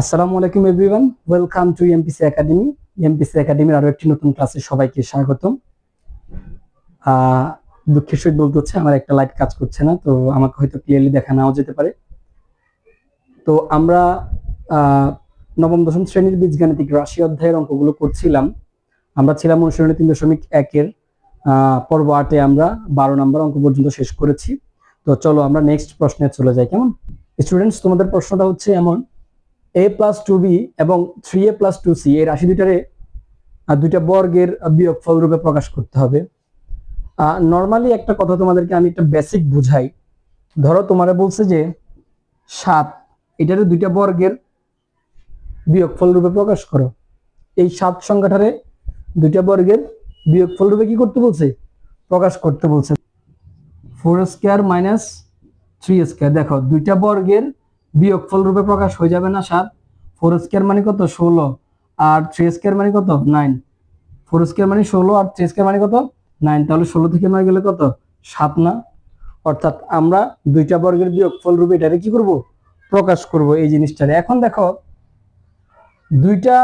আসসালামু আলাইকুম everyone, welcome to MPC academy. MPC একাডেমির আরো একটি নতুন ক্লাসে সবাইকে স্বাগতম। দুঃখের সহিত বলতে হচ্ছে আমার একটা লাইট কাজ করছে না, তো আমাকে হয়তো ক্লিয়ারলি দেখা নাও যেতে পারে। তো আমরা নবম দশম শ্রেণীর বীজগাণিতিক রাশি অধ্যায়ের অঙ্কগুলো করছিলাম। আমরা ছিলাম অনুশীলনী 3.1-এর পর্ব 8-এ আমরা 12 নম্বর অঙ্ক পর্যন্ত শেষ করেছি। তো চলো আমরা নেক্সট প্রশ্নে চলে যাই। কেমন স্টুডেন্টস, তোমাদের প্রশ্নটা হচ্ছে এমন: a+2b এবং 3a+2c এই রাশি দুইটারে দুইটা বর্গের বিয়োগফল রূপে প্রকাশ করতে হবে। নরমালি একটা কথা তোমাদেরকে আমি একটা বেসিক বুঝাই। ধরো তোমারে বলছে যে 7, এটারে দুইটা বর্গের বিয়োগফল রূপে প্রকাশ করো। এই 7 সংখ্যাটারে দুইটা বর্গের বিয়োগফল রূপে কি করতে বলছে? প্রকাশ করতে বলছে। 4² - 3²। দেখো দুইটা বর্গের বিয়োগফল রূপে প্রকাশ হয়ে যাবে না 7। 4² মানে কত? 16। আর 3² মানে কত? 9। 4² মানে 16 আর 3² মানে কত? 9। তাহলে 16 থেকে 9 গেলে কত? 7 না? অর্থাৎ আমরা দুইটা বর্গের বিয়োগফল রূপে এটারে কি করব? প্রকাশ করব এই জিনিসটারে। এখন দেখো দুইটা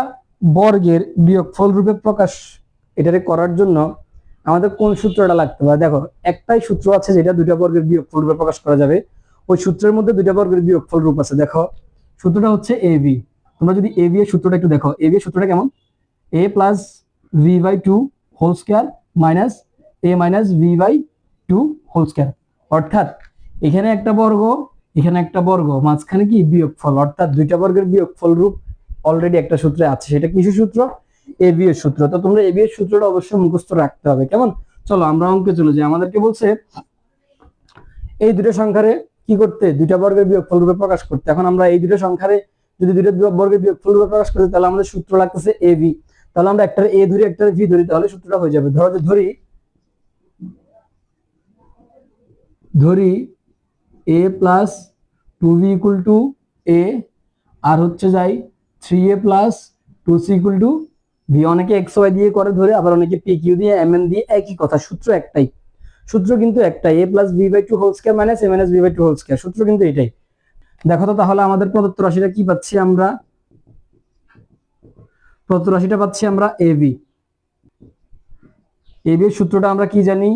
বর্গের বিয়োগফল রূপে প্রকাশ এটারে করার জন্য আমাদের কোন সূত্রটা লাগতে পারে? দেখো একটাই সূত্র আছে যেটা দুইটা বর্গের বিয়োগফল রূপে প্রকাশ করা যাবে। ওই সূত্রের মধ্যে দুইটা বর্গের বিয়োগফল রূপ আছে। দেখো সূত্রটা হচ্ছে এবি। তোমরা যদি এবি এর সূত্রটা একটু দেখো, এবি এর সূত্রটা কেমন? a plus v/2 whole square minus a minus v/2 whole square. অর্থাৎ এখানে একটা বর্গ, এখানে একটা বর্গ, মাঝখানে কি বিয়োগফল, অর্থাৎ দুইটা বর্গের বিয়োগফল রূপ অলরেডি একটা সূত্রে আছে। সেটা কিসের সূত্র? এবি এর সূত্র। তো তোমরা এবি এর সূত্রটা অবশ্যই মুখস্থ রাখতে হবে। কেমন? চলো আমরা অঙ্কে চলে যাই। আমাদেরকে বলছে এই দুটো সংখ্যারে কি করতে? দুইটা বর্গের বিয়োগফল রূপে প্রকাশ করতে। এখন আমরা এই দুটো সংখ্যারে যদি দুইটা বর্গের বিয়োগফল রূপে প্রকাশ করি তাহলে আমাদের সূত্র লাগতেছে এবি। তাহলে আমরা একটা এ ধরি একটা ভি ধরি, তাহলে সূত্রটা হয়ে যাবে। ধরো যে ধরি a plus 2b equal to a, আর হচ্ছে যাই 3a plus 2c equal to b। অনেকে এক্স ওয়াই দিয়ে করে ধরে, আবার অনেকে পি কিউ দিয়ে mn দিয়ে, একই কথা, সূত্র একটাই। সূত্র কিন্তু একটাই, a plus v/2 whole square minus a minus v/2 whole square. সূত্র কিন্তু এটাই। দেখো তো তাহলে আমাদের প্রদত্ত রাশিটা কি পাচ্ছি? আমরা প্রদত্ত রাশিটা পাচ্ছি আমরা এবি। এবি এর সূত্রটা আমরা কি জানি?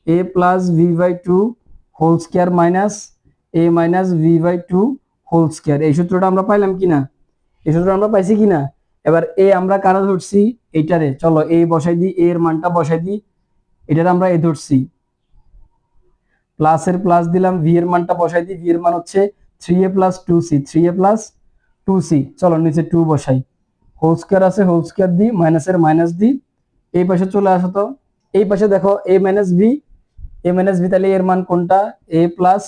a plus v/2 whole square minus a minus v/2 whole square. এই সূত্রটা আমরা পাইলাম কিনা? এই সূত্র আমরা পাইছি কিনা? এবার এ আমরা কারা ধরছি? এইটারে। চলো এ বসাই দিই, এর মানটা বসাই দিই। এটারে আমরা এ ধরছি, প্লাস এর প্লাস দিলাম, ভি এর মানটা বসাই দিই। ভি এর মান হচ্ছে 3a plus 2c, 3a plus 2c। চলো নিচে 2 বসাই, হোল স্কয়ার আছে, হোল স্কয়ার দিই, মাইনাসের মাইনাস দিই। এই পাশে চলে আসো তো। এই পাশে দেখো a minus V, a minus V, তাহলে এর মান কোনটা? a plus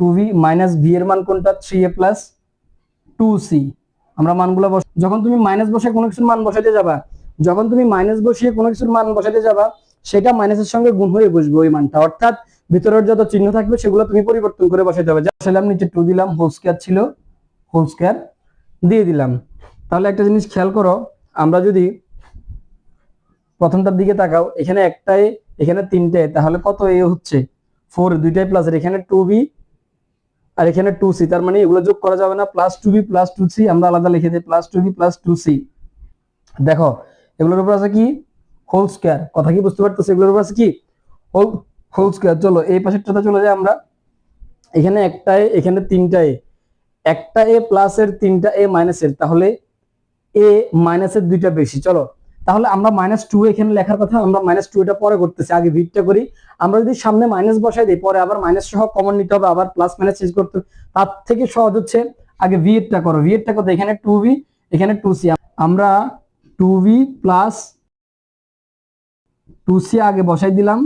2v minus V এর মান কোনটা? 3a plus 2c। আমরা মানগুলো যখন তুমি মাইনাস বসে কোনো কিছুর মান বসাতে যাবা, যখন তুমি মাইনাস বসিয়ে কোনো কিছুর মান বসাতে যাবা, সেটা মাইনাসের সঙ্গে গুণ হয়ে বসবে ওই মানটা। অর্থাৎ ভিতরের যত চিহ্ন থাকবে সেগুলো তুমি পরিবর্তন করে বসাতে হবে। যা বসালাম, নিচে 2 দিলাম, হোল স্কয়ার ছিল, হোল স্কয়ার দিয়ে দিলাম। তাহলে একটা জিনিস খেয়াল করো, আমরা যদি প্রথমটার দিকে তাকাও, এখানে একটাই, এখানে তিনটে, তাহলে কত এ হচ্ছে? 4, দুইটাই প্লাস, আর এখানে 2b আর এখানে 2c, তার মানে এগুলো যোগ করা যাবে না। প্লাস 2b প্লাস 2c আমরা আলাদা লিখে দিই, প্লাস 2b প্লাস 2c। দেখো এগুলোর উপর আছে কি? Whole square. কথা কি বুঝতে পারতেছো? এগুলোর উপর আছে কি? Whole square. চলো এই পাশেরটাতে চলে যাই আমরা। এখানে একটাই, এখানে তিনটায়, একটা এ প্লাস এর, তিনটা এ মাইনাসের, তাহলে এ মাইনাসের দুইটা বেশি। চলো তাহলে আমরা -2 এখানে লেখার কথা, আমরা -2 এটা পরে করতেছি, আগে ভিটটা করি। আমরা যদি সামনে মাইনাস বসাই দিই, পরে আবার মাইনাস সহ কমন নিতে হবে, আবার প্লাস মাইনাস চেঞ্জ করতে। তার থেকে সহজ হচ্ছে আগে ভি এরটা করো। ভি এরটা কত? এখানে 2v, এখানে 2c। আমরা 2v প্লাস 2c আগে বসাই দিলাম,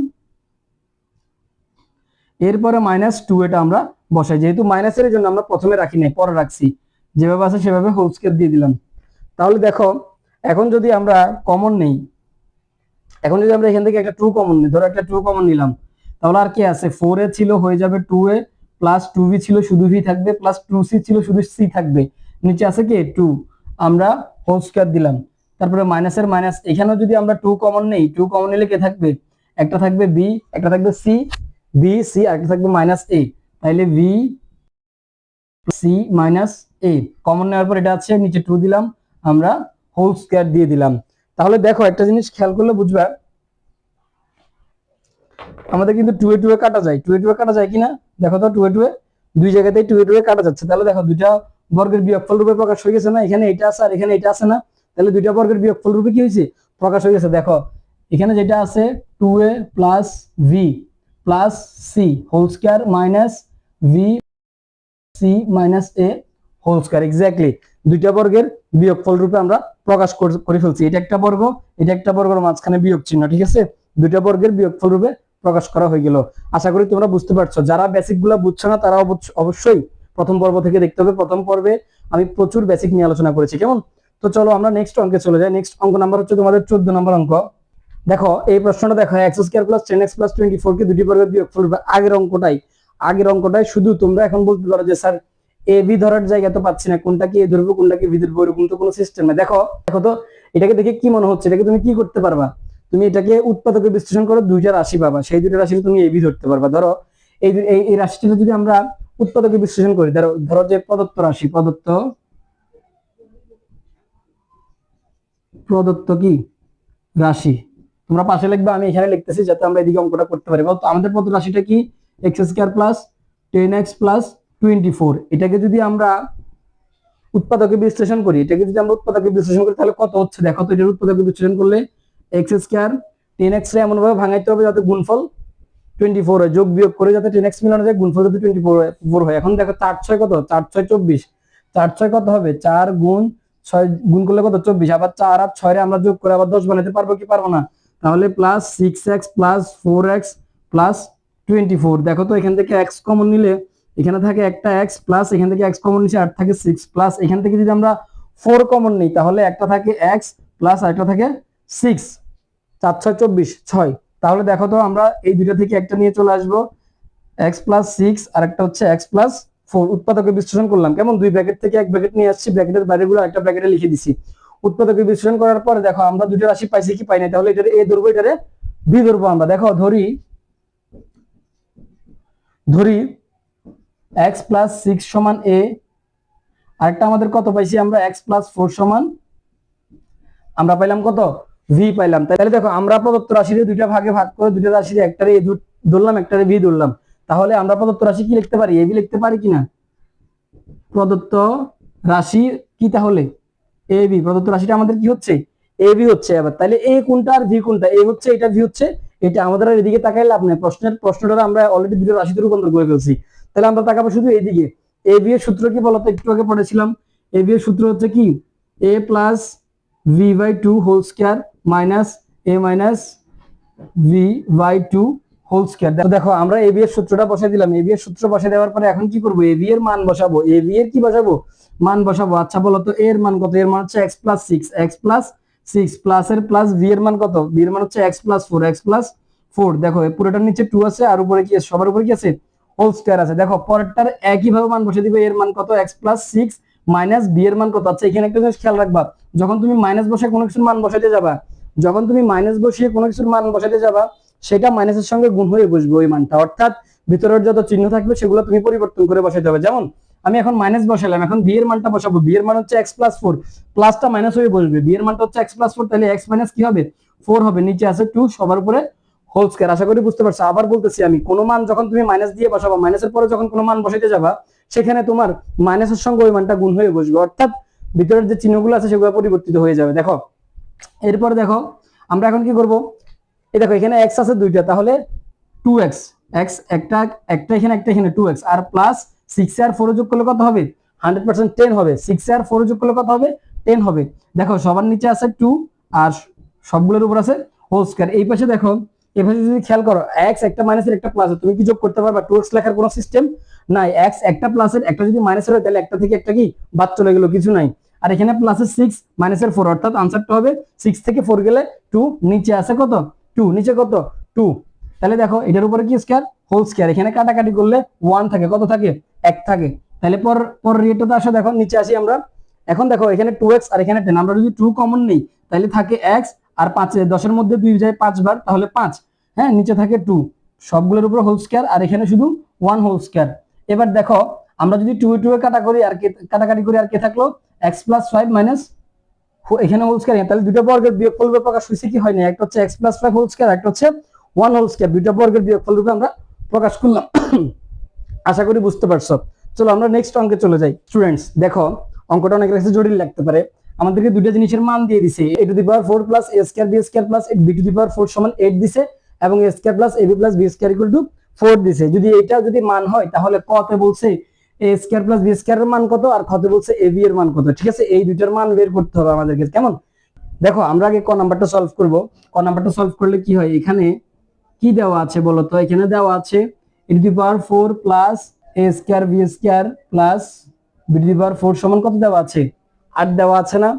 এরপরে -2 এটা আমরা বসাই। যেহেতু মাইনাসের জন্য আমরা প্রথমে রাখি নাই, পরে রাখছি, যেভাবে আছে সেভাবে হোল স্কয়ার দিয়ে দিলাম। তাহলে দেখো এখন যদি আমরা কমন নেই, এখন যদি আমরা এখান থেকে একটা 2 কমন নিই, ধরো একটা 2 কমন নিলাম, তাহলে আর কি আছে? 4a ছিল, হয়ে যাবে 2a, প্লাস 2v ছিল, শুধু v থাকবে, প্লাস 2c ছিল, শুধু c থাকবে, নিচে আছে কি? 2। আমরা হোল স্কয়ার দিলাম, তারপরে মাইনাসের মাইনাস। এখানেও যদি আমরা 2 কমন নেই, 2 কমন নিলে কে থাকবে? একটা থাকবে b, একটা থাকবে c, b c, আর একটা থাকবে -a। তাইলে v c - 8 কমন নেওয়ার পর এটা আছে, নিচে 2 দিলাম, আমরা হোল স্কয়ার দিয়ে দিলাম। তাহলে দেখো একটা জিনিস খেয়াল করলে বুঝবা, আমাদের কিন্তু 2 এ 2 এ কাটা যায়, 2 এ 2 এ কাটা যায় কিনা দেখো তো, 2 এ 2 এ দুই জায়গাতেই 2 এ 2 এ কাটা যাচ্ছে। তাহলে দেখো দুইটা বর্গের বিয়োগফল রূপে প্রকাশ হয়ে গেছে না, এখানে এটা আছে আর এখানে এটা আছে না, তাহলে দুইটা বর্গের বিয়োগফল রূপে কি হয়েছে, প্রকাশ হয়ে গেছে। দেখো এখানে যেটা আছে 2a plus b plus c whole square minus b c minus a whole square, exactly দুইটা বর্গের বিয়োগফল রূপে আমরা প্রকাশ করে ফেলছি। এটা একটা বর্গ, এটা একটা বর্গের মাঝখানে বিয়োগ চিহ্ন, ঠিক আছে, দুইটা বর্গের বিয়োগফল রূপে প্রকাশ করা হয়ে গেল। আশা করি তোমরা বুঝতে পারছো। যারা বেসিক গুলা বুঝছো না তারা অবশ্যই প্রথম পর্ব থেকে দেখতে হবে। প্রথম পর্বে আমি প্রচুর বেসিক নিয়ে আলোচনা করেছি, কেমন? তো চলো আমরা নেক্সট অঙ্কে চলে যাই। নেক্সট অঙ্ক নাম্বার হচ্ছে তোমাদের 14 নম্বর অঙ্ক। দেখো এই প্রশ্নটা দেখো, x square plus 10x plus 24 কে দুটি বর্গের বিয়োগফল রূপে, আগের অঙ্কটাই শুধু তোমরা এখন বলতে পারো যে স্যার এ বি ধরার জায়গা তো পাচ্ছি না, কোনটা কি এ ধরবো কোনটা কি বি ধরবো, এরকম তো কোনো সিস্টেম না। দেখো দেখো তো এটাকে দেখে কি মনে হচ্ছে, এটাকে তুমি কি করতে পারবা, তুমি এটাকে উৎপাদকে বিশ্লেষণ করো, দুইটা রাশি পাবা, সেই দুইটা রাশি তুমি এ বি ধরতে পারবা। ধরো এই রাশিটা যদি আমরা উৎপাদকে বিশ্লেষণ করি, ধরো ধরো যে প্রদত্ত রাশি, প্রদত্ত কি রাশি, তোমরা পাশে লিখবে, আমি এখানে লিখতেছি যাতে আমরা এদিকে অঙ্কটা করতে পারি। তো আমাদের প্রদত্ত রাশিটা কি, x square plus 10x plus 24, এটাকে যদি আমরা উৎপাদকে বিশ্লেষণ করি, তাহলে কত হচ্ছে দেখো তো। এটার উৎপাদকে বিশ্লেষণ করলে এক্স স্কয়ার 10x রে এমন ভাবে ভাঙাইতে হবে যাতে গুণফল 24 হয়, যোগ বিয়োগ করে যাতে 10x মিলানো যায়, গুণফল যাতে 24 হয়। এখন দেখো 4 6 কত, 4 6 24, 4 6 কত হবে, 4 গুণ 6 গুণ করলে কত 24, আবার 4 আর 6 রে আমরা যোগ করে আবার 10 বানাতে পারবো কি পারবো না? তাহলে plus 6x plus 4x plus 24। দেখো তো এখান থেকে x কমন নিলে এখানে থাকে একটা x প্লাস এখান থেকে x কমন নিচে 8 থাকে 6 প্লাস এখান থেকে যদি আমরা 4 কমন নিই তাহলে একটা থাকে x প্লাস আরেকটা থাকে 6, 4 6 24 6। তাহলে দেখো তো আমরা এই দুইটা থেকে একটা নিয়ে চলে আসবো, x প্লাস 6 আর একটা হচ্ছে x প্লাস 4। উৎপাদকে বিশ্লেষণ করলাম, কেমন, দুই ব্র্যাকেট থেকে এক ব্র্যাকেট নিয়ে আসছি, ব্র্যাকেটের বাইরেগুলো একটা ব্র্যাকেটে লিখে দিছি। উৎপাদকে বিশ্লেষণ করার পরে দেখো আমরা দুটো রাশি পাইছি কি পাই না, তাহলে এটারে a ধরবো এটারে b ধরবো আমরা। দেখো ধরি x প্লাস 6 সমান a, আরেকটা আমাদের কত পাইছি আমরা, x প্লাস 4 সমান আমরা পাইলাম কত, v পাইলাম। তাহলে দেখো আমরা প্রদত্ত রাশিতে দুইটা ভাগে ভাগ করে দুইটা রাশির একটারে a ধরলাম একটারে v ধরলাম, তাহলে আমরা প্রদত্ত রাশি কি লিখতে পারি, a b লিখতে পারি কিনা? প্রদত্ত রাশি কি তাহলে a b, প্রদত্ত রাশিটা আমাদের কি হচ্ছে a b হচ্ছে। আবার তাহলে a কোনটা আর v কোনটা, a হচ্ছে এটা, v হচ্ছে এটা, আমাদের আর এদিকে তাকাই লাভ নাই, প্রশ্নটা আমরা অলরেডি দুটো রাশিতে রূপান্তর করে ফেলছি। তাহলে আমরা তাকাবো শুধু এইদিকে। a b এর সূত্র কি বলতো, একটু আগে পড়েছিলাম, a b এর সূত্র হচ্ছে কি a plus v by 2 whole square minus a minus v by 2 whole square. দেখো আমরা a b এর সূত্রটা বসাই দিলাম, a b এর সূত্র বসাই দেওয়ার পরে এখন কি করব, a b এর মান বসাবো, a b এর কি বসাবো, মান বসাবো। আচ্ছা বলো তো এর মান কত, এর মান হচ্ছে x plus 6, x plus 6 plus এর প্লাস v এর মান কত, v এর মান হচ্ছে x প্লাস 4, x প্লাস 4। দেখো পুরোটার নিচে 2 আছে আর উপরে কি আছে, সবার উপরে কি আছে, হোল স্কয়ার আছে। দেখো পরেরটার একই ভাবে মান বসিয়ে দিবে, এর মান কত, x প্লাস 6 মাইনাস b এর মান কত। আচ্ছা এখানে একটা জিনিস খেয়াল রাখবা, যখন তুমি মাইনাস বসে কোনো কিছুর মান বসাতে যাবা, যখন তুমি মাইনাস বসিয়ে কোনো কিছুর মান বসাতে যাবা সেটা মাইনাসের সঙ্গে গুণ হয়ে বসবে ওই মানটা, অর্থাৎ ভিতরের যত চিহ্ন থাকবে সেগুলো তুমি পরিবর্তন করে বসাতে হবে। যেমন আমি এখন মাইনাস বসালাম, এখন বি এর মানটা বসাবো, বি এর মান হচ্ছে x প্লাস 4, প্লাসটা মাইনাস হয়ে বসবে, বি এর মানটা হচ্ছে x প্লাস 4, তাহলে x মাইনাস কি হবে 4 হবে, নিচে আছে 2 সবার উপরে হোল স্কয়ার। আশা করি বুঝতে পারছো। আবার বলতেছি আমি, কোন মান যখন তুমি মাইনাস দিয়ে বসাবো, মাইনাসের পরে যখন কোনো মান বসাইতে যাবা সেখানে তোমার মাইনাসের সঙ্গে ওই মানটা গুণ হয়ে বসবে, অর্থাৎ ভিতরের যে চিহ্নগুলো আছে সেগুলো পরিবর্তিত হয়ে যাবে। দেখো এরপরে দেখো আমরা এখন কি করব, এই দেখো এখানে x আছে দুইটা, তাহলে 2x, x একটা একটা এখানে একটা এখানে 2x আর প্লাস 6 আর 4 যোগ করলে কত হবে, 100% 10 হবে। 6 আর 4 যোগ করলে কত হবে, 10 হবে। দেখো সবার নিচে আছে 2 আর সবগুলোর উপর আছে হোল স্কয়ার। এই পাশে দেখো, এই পাশে যদি খেয়াল করো x একটা মাইনাসের একটা প্লাস, তুমি কি যোগ করতে পারবা, 2x লেখার কোনো সিস্টেম নাই। x একটা প্লাসের একটা যদি মাইনাসের হয় তাহলে একটা থেকে একটা কি বাদ চলে গেল, কিছু নাই। আর এখানে প্লাসের 6 মাইনাসের 4, অর্থাৎ আনসারটা হবে 6 থেকে 4 গেলে 2, নিচে আছে কত 2, নিচে কত 2। তাহলে দেখো এটার উপরে কি স্কয়ার, হোল স্কয়ার, এখানে কাটাকাটি করলে 1 থাকে, কত থাকে 1 থাকে। তাহলে পর রিয়েটাতে আসো, দেখো নিচে আসি আমরা। এখন দেখো এখানে 2x আর এখানে 10, আমরা যদি 2 কমন নেই তাহলে থাকে x আর 5, 10 এর মধ্যে 2 যায় 5 বার, তাহলে 5, হ্যাঁ নিচে থাকে 2 সবগুলোর উপর হোল স্কয়ার আর এখানে শুধু 1 হোল স্কয়ার। এবার দেখো আমরা যদি 2 2 এ কাটাকাটি করি আর কে থাকলো x + 5 মাইনাস এখানে হোল স্কয়ার, তাহলে দুটো বর্গের বিয়োগফল রূপে প্রকাশ হইছে কি হয়নি, একটা হচ্ছে x + 5 হোল স্কয়ার, একটা হচ্ছে 1 হোল স্কয়ার, দুটো বর্গের বিয়োগফল রূপে আমরা প্রকাশ করলাম। আশা করি বুঝতে পারছো। চলো আমরা নেক্সট অঙ্কে চলে যাই। স্টুডেন্টস দেখো, অঙ্কটা অনেক কাছে জটিল লাগতে পারে। আমাদেরকে দুটো জিনিসের মান দিয়ে দিছে, a to the power 4 plus a square b square plus b to the power 4 সমান 8 দিছে, এবং a square plus ab plus b square equal to 4 দিছে। যদি এটা যদি মান হয় তাহলে ক তে বলছে a square plus b square এর মান কত, আর খ তে বলছে ab এর মান কত। ঠিক আছে, এই দুইটার মান বের করতে হবে আমাদেরকে। কেমন, দেখো আমরা আগে ক নাম্বারটা সলভ করব। ক নাম্বারটা সলভ করলে কি হয়, এখানে কি দেওয়া আছে বলো তো, এখানে দেওয়া আছে a to the power 4 plus a square b square plus b to the power 4 সমান কত দেওয়া আছে, 8 দেওয়া আছে না।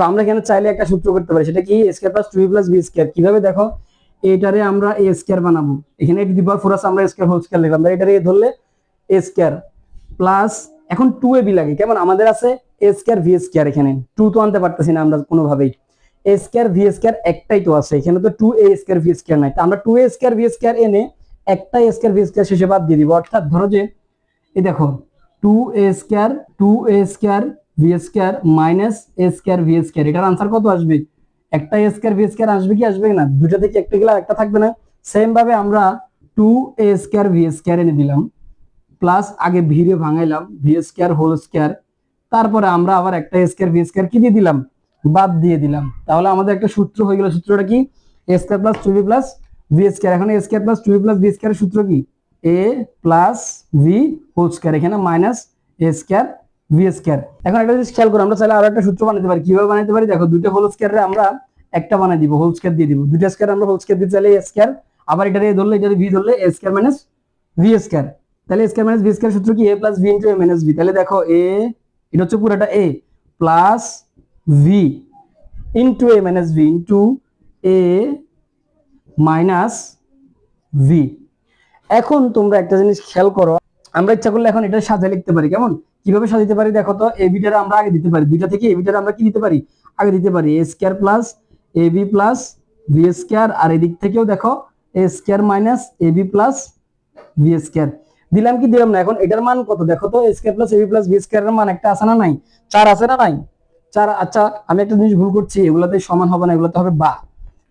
আমরা এখানে চাইলে একটা সূত্র করতে পারি, সেটা কি a square plus 2b plus b square. কিভাবে, দেখো এটারে আমরা a স্কয়ার বানাবো, এখানে a টু দি পাওয়ার 4 আছে, আমরা a স্কয়ার হোল স্কয়ার লিখলাম, তাই এটারে a ধরলে a স্কয়ার প্লাস এখন 2ab লাগে। কেমন, আমাদের আছে a স্কয়ার v স্কয়ার, এখানে 2 তো আনতে পারতেছি না আমরা কোনোভাবেই, a স্কয়ার v স্কয়ার একটাই তো আছে, এখানে তো 2a স্কয়ার v স্কয়ার নাই, তো আমরা 2a স্কয়ার v স্কয়ার এনে একটা a স্কয়ার v স্কয়ার শেষে বাদ দিয়ে দিব। অর্থাৎ ধরো যে এই দেখো 2a square v square minus a square v square, এটার आंसर কত আসবে, একটা a স্কয়ার v স্কয়ার আসবে কি আসবে না, দুটো থেকে একটা গেলে একটা থাকবে না। সেম ভাবে আমরা 2a স্কয়ার v স্কয়ার এনে দিলাম, প্লাস আগে v রে ভাঙাইলাম v স্কয়ার হোল স্কয়ার, তারপরে আমরা আবার একটা a স্কয়ার v স্কয়ার কি দিয়ে দিলাম, বাদ দিয়ে দিলাম। তাহলে আমাদের একটা সূত্র হয়ে গেল, সূত্রটা কি, a square plus 2b plus v square. এখন a square plus 2b plus v স্কয়ারের সূত্র কি, a plus v whole square, এখানে minus a square v square. এখন একটা জিনিস খেয়াল করো, আমরা চাইলে আরো একটা সূত্র বানাতে পারি। কিভাবে বানাতে পারি, দেখো দুটো হোল স্কয়ারে আমরা একটা বানাই দিব, হোল স্কয়ার দিয়ে দিব, দুটো স্কয়ার আমরা হোল স্কয়ার দিতে চাইলে a স্কয়ার, আবার এটারে a ধরলে এটারে v ধরলে a square minus v square. তাহলে a square minus v square সূত্র কি, a plus v into a minus v। তাহলে দেখো a এটা হচ্ছে পুরোটা a plus v into a minus v into a minus v। এখন তোমরা একটা জিনিস খেয়াল করো, আমরা ইচ্ছা করলে এখন এটা সাজিয়ে লিখতে পারি। কেমন, কিভাবে সাজাতে পারি দেখো তো, a বিটার আমরা আগে দিতে পারি, দুইটা থেকে a বিটার আমরা কি দিতে পারি, আগে দিতে পারি, a square plus ab plus v square, আর এদিক থেকেও দেখো a square minus ab plus v square দিলাম কি দিলাম না। এখন এটার মান কত দেখো তো, a square plus ab plus v স্কয়ারের মান একটা আছে না নাই, 4 আছে না নাই, 4। আচ্ছা আমি একটা জিনিস ভুল করছি, এগুলাতে সমান হবে না, এগুলাতে হবে বা,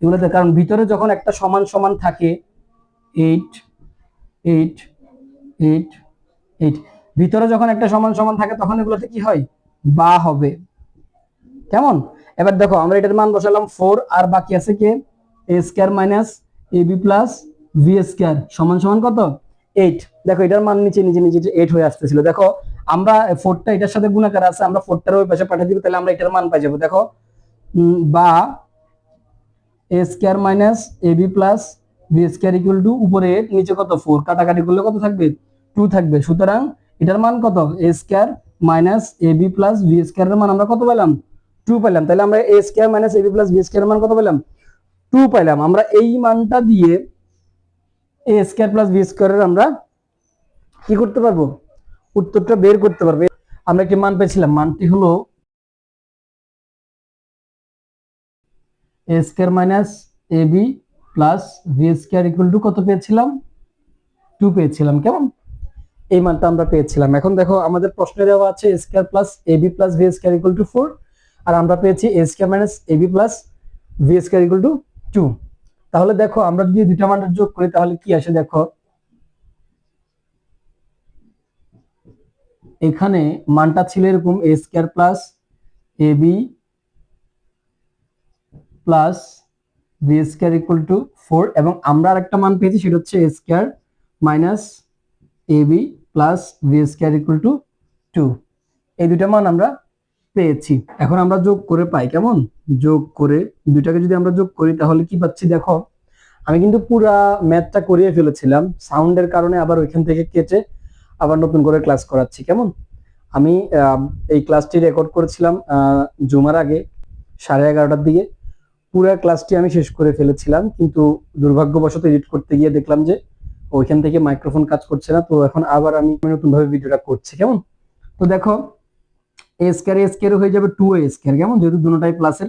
এগুলাতে, কারণ ভিতরে যখন একটা সমান সমান থাকে 8 8 8 8, ভিতরে যখন একটা সমান সমান থাকে তখন এগুলোতে কি হয়, বা হবে। কেমন, এবার দেখো আমরা এটার মান বসালাম 4, আর বাকি আছে কে, a square minus ab plus v square সমান সমান কত, 8। দেখো এটার মান নিচে নিচে নিচে 8 হয়ে আসতেছিল। দেখো আমরা 4টা এটার সাথে গুণাকার আছে, আমরা 4টার ওই পাশে পাঠিয়ে দিব, তাহলে আমরা এটার মান পাই যাবো। দেখো বা a square minus ab plus v square equal two উপরে 8 নিচে কত 4, কাটাকাটি করলে কত থাকবে, 2 থাকবে। সুতরাং এটার মান কত, a square minus ab plus v square এর মান আমরা কত পেলাম, 2 পেলাম। তাহলে আমরা a square minus ab plus v square এর মান কত পেলাম, 2 পেলাম। আমরা এই মানটা দিয়ে a square plus v square এর আমরা কি করতে পারবো, উত্তরটা বের করতে পারবো। আমরা একটি মান পেয়েছিলাম, মানটি হলো a square minus ab plus v square equal two কত পেয়েছিলাম, 2 পেয়েছিলাম। কেমন, এই মানটা আমরা পেয়েছিলাম। এখন দেখো আমাদের প্রশ্নে দেওয়া আছে a square plus ab plus v square equal to 4, আর আমরা পেয়েছি a square minus ab plus v square equal two 2। তাহলে দেখো আমরা যদি দুইটা মানের যোগ করি তাহলে কি আসে, দেখো এখানে মানটা ছিল এরকম a square plus ab plus v square equal to 4, এবং আমরা আরেকটা মান পেয়েছি সেটা হচ্ছে a square minus ab plus v square equal two 2। এই দুইটা মান আমরা পেয়েছি। এখন আমরা যোগ করে পাই, কেমন, যোগ করে দুইটাকে যদি আমরা যোগ করি তাহলে কি পাচ্ছি, দেখো আমি কিন্তু পুরা ম্যাথটা করিয়ে ফেলেছিলাম, সাউন্ডের কারণে আবার ওইখান থেকে কেটে আবার নতুন করে ক্লাস করাচ্ছি। কেমন, আমি এই ক্লাসটি রেকর্ড করেছিলাম জুমার আগে 11:30টার দিকে, পুরো ক্লাসটি আমি শেষ করে ফেলেছিলাম, কিন্তু দুর্ভাগ্যবশত এডিট করতে গিয়ে দেখলাম যে ওইখান থেকে মাইক্রোফোন কাজ করছে না। তো এখন আবার আমি নতুন ভাবে ভিডিওটা করছি। কেমন, তো দেখো a স্কয়ার হয়ে যাবে 2a স্কয়ার, কেমন, যেহেতু দুটোটাই প্লাসের,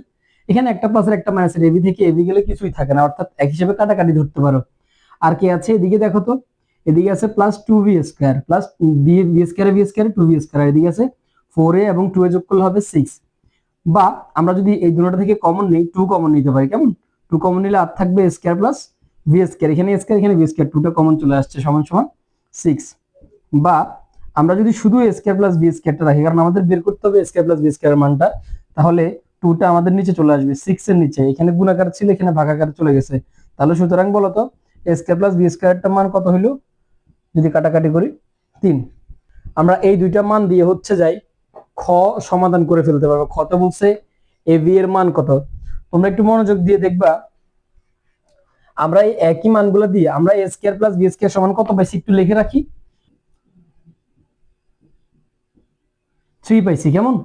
এখানে একটা প্লাসের একটা মাইনাসের, এবি থেকে এবি গেলে কিছুই থাকে না, অর্থাৎ এক হিসেবে কাটাকাটি ধরতে পারো। আর কি আছে এদিকে দেখো তো, এদিকে আছে plus 2b square plus B square B square 2b square, এদিকে আছে 4a এবং 2a যোগ করলে হবে 6। বা আমরা যদি এই দুটোটা থেকে কমন নিই 2 কমন নিতে পারি, কেমন 2 কমন নিলে আর থাকবে a square plus b square, এখানে a স্কয়ার এখানে b স্কয়ার, 2টা কমন চলে আসছে সমান সমান 6। বা আমরা যদি শুধু a স্কয়ার প্লাস b স্কয়ারটা রাখি, কারণ আমাদের বের করতে হবে a স্কয়ার প্লাস b স্কয়ারের মানটা, তাহলে 2টা আমাদের নিচে চলে আসবে 6 এর নিচে, এখানে গুণাকার ছিল এখানে ভাগাকার চলে গেছে। তাহলে সুতরাং বলতো a স্কয়ার প্লাস b স্কয়ারটার মান কত হলো, যদি কাটাকাটি করি 3। আমরা এই দুইটা মান দিয়ে হচ্ছে যাই খ সমাধান করে ফেলতে পারবো। খ তো বলছে এ বি এর মান কত, তোমরা একটু মনোযোগ দিয়ে দেখবা। আমরা এই একই মানগুলো দিয়ে আমরা a square plus b square সমান কত পাইছি একটু লিখে রাখি, 3 পাইছি, কেমন।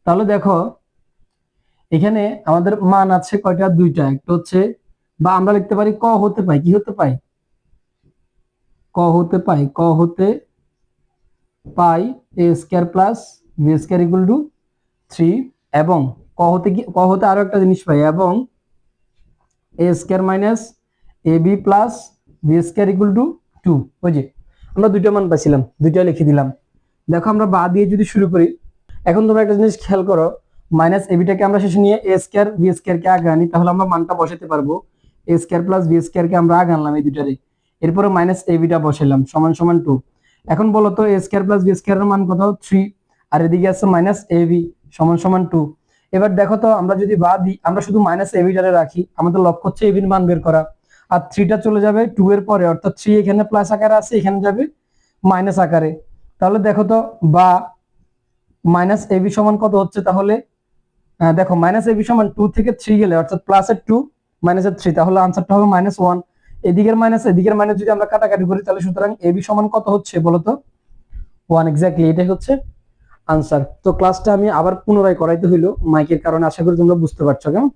তাহলে দেখো এখানে আমাদের মান আছে কয়টা, দুইটা, একটা হচ্ছে, বা আমরা লিখতে পারি ক হতে পাই, কি হতে পাই, ক হতে পাই, ক হতে পাই a square plus b square equal two 3, এবং ক হতে কি, ক হতে আরো একটা জিনিস পাই, এবং a square minus ab plus b square equal two 2। ওই যে আমরা দুইটা মান পাইছিলাম, দুইটা লিখে দিলাম। দেখো আমরা বা দিয়ে যদি শুরু করি, এখন তোমরা একটা জিনিস খেয়াল করো, মাইনাস এবিটাকে আমরা শেষে নিয়ে a স্কয়ার b স্কয়ার কে আগে আনি, তাহলে আমরা মানটা বসাতে পারবো। a square plus b square কে আমরা আগে আনলাম এই দুইটারে, এরপরে মাইনাস এবিটা বসাইলাম সমান সমান 2। এখন বলো তো a square plus b square এর মান কত, 3, আর এদিকে আছে মাইনাস ab সমান সমান 2। এবার দেখো তো আমরা যদি বা দিই, আমরা শুধু মাইনাস এবিটারে রাখি, আমাদের লক্ষ্য হচ্ছে এবির মান বের করা, আর 3টা চলে যাবে 2 এর পরে, অর্থাৎ 3 এখানে প্লাস আকারে আছে, এখানে যাবে মাইনাস আকারে। তাহলে দেখো তো বা মাইনাস এবি সমান কত হচ্ছে, তাহলে দেখো মাইনাস এবি সমান 2 থেকে 3 গেলে অর্থাৎ প্লাসের 2 মাইনাসের 3, তাহলে আনসারটা হবে -1। এদিকের মাইনাস এদিকের মাইনাস যদি আমরা কাটাকাটি করি, তাহলে সুতরাং এবি সমান কত হচ্ছে বলতো, 1। এক্স্যাক্টলি এটাই হচ্ছে আনসার। তো ক্লাসটা আমি আবার পুনরায় করাইতে হইলো মাইকের কারণে, আশা করি তোমরা বুঝতে পারছো, কেমন।